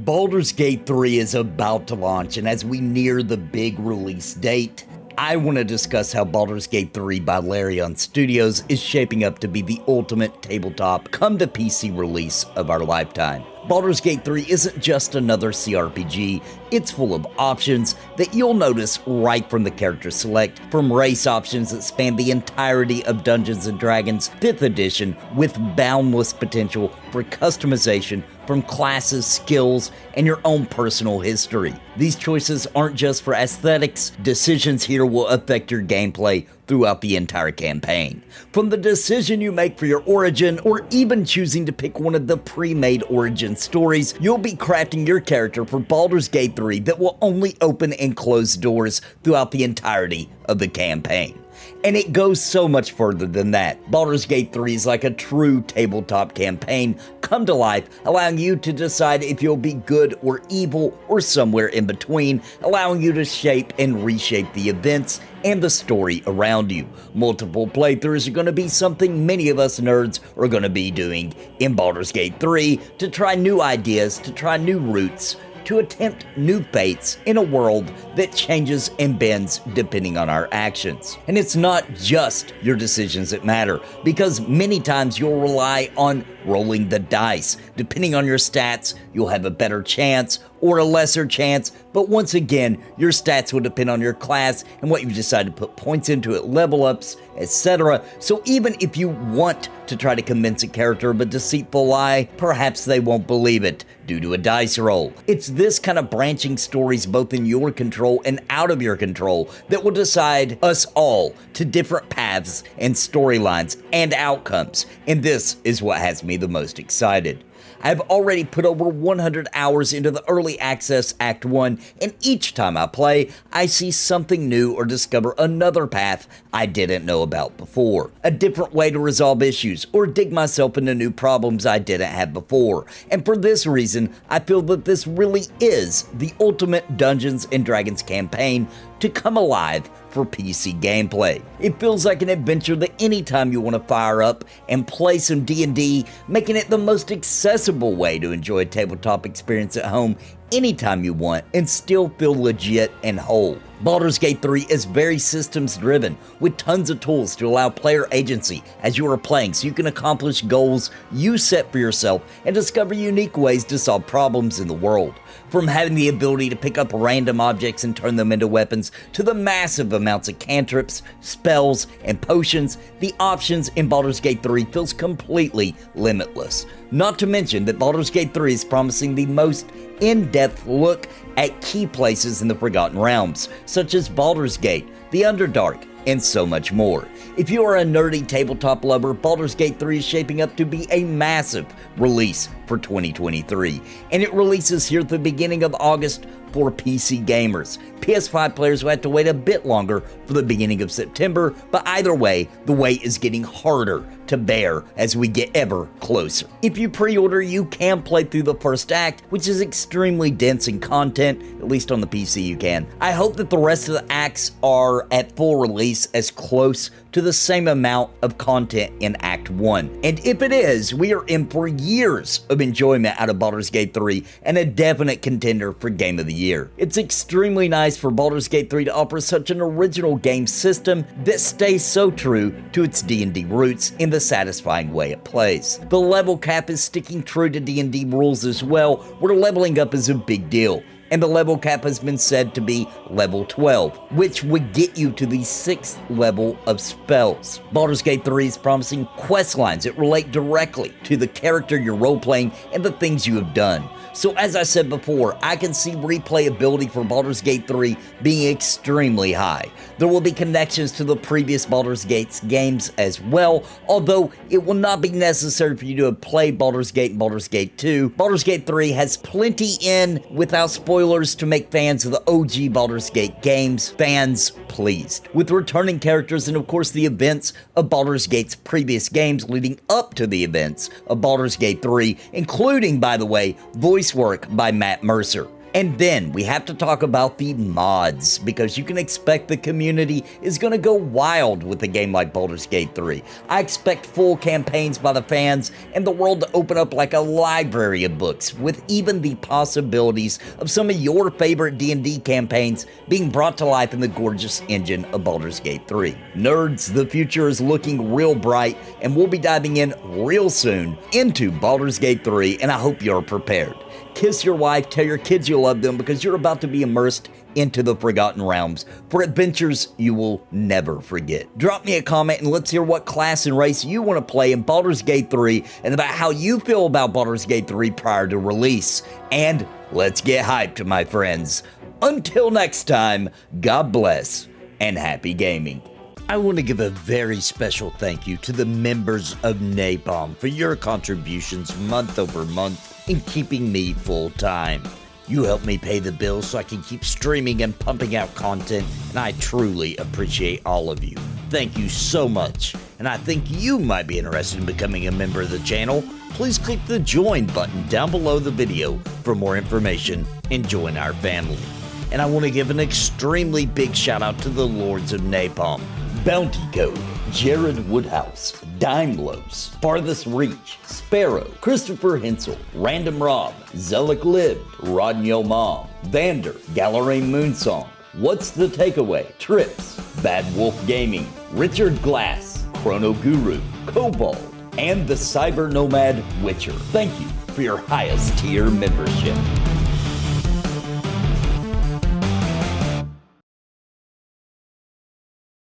Baldur's Gate 3 is about to launch, and as we near the big release date, I want to discuss how Baldur's Gate 3 by Larian Studios is shaping up to be the ultimate tabletop come-to-PC release of our lifetime. Baldur's Gate 3 isn't just another CRPG, it's full of options that you'll notice right from the character select, from race options that span the entirety of Dungeons & Dragons 5th edition with boundless potential for customization from classes, skills, and your own personal history. These choices aren't just for aesthetics, decisions here will affect your gameplay throughout the entire campaign. From the decision you make for your origin, or even choosing to pick one of the pre-made origin stories, you'll be crafting your character for Baldur's Gate 3 that will only open and close doors throughout the entirety of the campaign. And it goes so much further than that. Baldur's Gate 3 is like a true tabletop campaign come to life, allowing you to decide if you'll be good or evil or somewhere in between, allowing you to shape and reshape the events and the story around you. Multiple playthroughs are going to be something many of us nerds are going to be doing in Baldur's Gate 3 to try new ideas, to try new routes, to attempt new fates in a world that changes and bends depending on our actions. And it's not just your decisions that matter, because many times you'll rely on rolling the dice. Depending on your stats, you'll have a better chance or a lesser chance, but once again, your stats will depend on your class and what you decide to put points into it, level ups, etc. So even if you want to try to convince a character of a deceitful lie, perhaps they won't believe it due to a dice roll. It's this kind of branching stories both in your control and out of your control that will decide us all to different paths and storylines and outcomes, and this is what has me the most excited. I've already put over 100 hours into the early access Act 1, and each time I play, I see something new or discover another path I didn't know about before. A different way to resolve issues, or dig myself into new problems I didn't have before. And for this reason, I feel that this really is the ultimate Dungeons & Dragons campaign to come alive for PC gameplay. It feels like an adventure that anytime you want to fire up and play some D&D, making it the most accessible way to enjoy a tabletop experience at home anytime you want and still feel legit and whole. Baldur's Gate 3 is very systems driven, with tons of tools to allow player agency as you are playing so you can accomplish goals you set for yourself and discover unique ways to solve problems in the world. From having the ability to pick up random objects and turn them into weapons, to the massive amounts of cantrips, spells, and potions, the options in Baldur's Gate 3 feels completely limitless. Not to mention that Baldur's Gate 3 is promising the most in-depth look at key places in the Forgotten Realms, such as Baldur's Gate, the Underdark, and so much more. If you are a nerdy tabletop lover, Baldur's Gate 3 is shaping up to be a massive release for 2023, and it releases here at the beginning of August for PC gamers. PS5 players will have to wait a bit longer for the beginning of September, but either way, the wait is getting harder to bear as we get ever closer. If you pre-order, you can play through the first act, which is extremely dense in content, at least on the PC you can. I hope that the rest of the acts are at full release as close to the same amount of content in Act 1. And if it is, we are in for years of enjoyment out of Baldur's Gate 3 and a definite contender for Game of the Year. It's extremely nice for Baldur's Gate 3 to offer such an original game system that stays so true to its D&D roots in the satisfying way it plays. The level cap is sticking true to D&D rules as well, where leveling up is a big deal. And the level cap has been said to be level 12, which would get you to the 6th level of spells. Baldur's Gate 3 is promising quest lines that relate directly to the character you're role-playing and the things you have done. So as I said before, I can see replayability for Baldur's Gate 3 being extremely high. There will be connections to the previous Baldur's Gate games as well, although it will not be necessary for you to have played Baldur's Gate and Baldur's Gate 2. Baldur's Gate 3 has plenty in without spoilers to make fans of the OG Baldur's Gate games fans pleased, with returning characters and of course the events of Baldur's Gate's previous games leading up to the events of Baldur's Gate 3, including, by the way, voice work by Matt Mercer. And then we have to talk about the mods, because you can expect the community is going to go wild with a game like Baldur's Gate 3. I expect full campaigns by the fans and the world to open up like a library of books, with even the possibilities of some of your favorite D&D campaigns being brought to life in the gorgeous engine of Baldur's Gate 3. Nerds, the future is looking real bright, and we'll be diving in real soon into Baldur's Gate 3, and I hope you're prepared. Kiss your wife, tell your kids you love them, because you're about to be immersed into the Forgotten Realms for adventures you will never forget. Drop me a comment and let's hear what class and race you want to play in Baldur's Gate 3 and about how you feel about Baldur's Gate 3 prior to release. And let's get hyped, my friends. Until next time, God bless and happy gaming. I want to give a very special thank you to the members of NAPALM for your contributions month over month in keeping me full-time. You help me pay the bills so I can keep streaming and pumping out content, and I truly appreciate all of you. Thank you so much, and I think you might be interested in becoming a member of the channel. Please click the join button down below the video for more information and join our family. And I want to give an extremely big shout out to the Lords of Napalm: Bounty Code, Jared Woodhouse, Daimlos, Farthest Reach, Sparrow, Christopher Hensel, Random Rob, Zelik Lived, Rodney Mom, Vander, Gallery Moonsong, What's the Takeaway, Trips, Bad Wolf Gaming, Richard Glass, Chrono Guru, Kobold, and the Cyber Nomad Witcher. Thank you for your highest tier membership.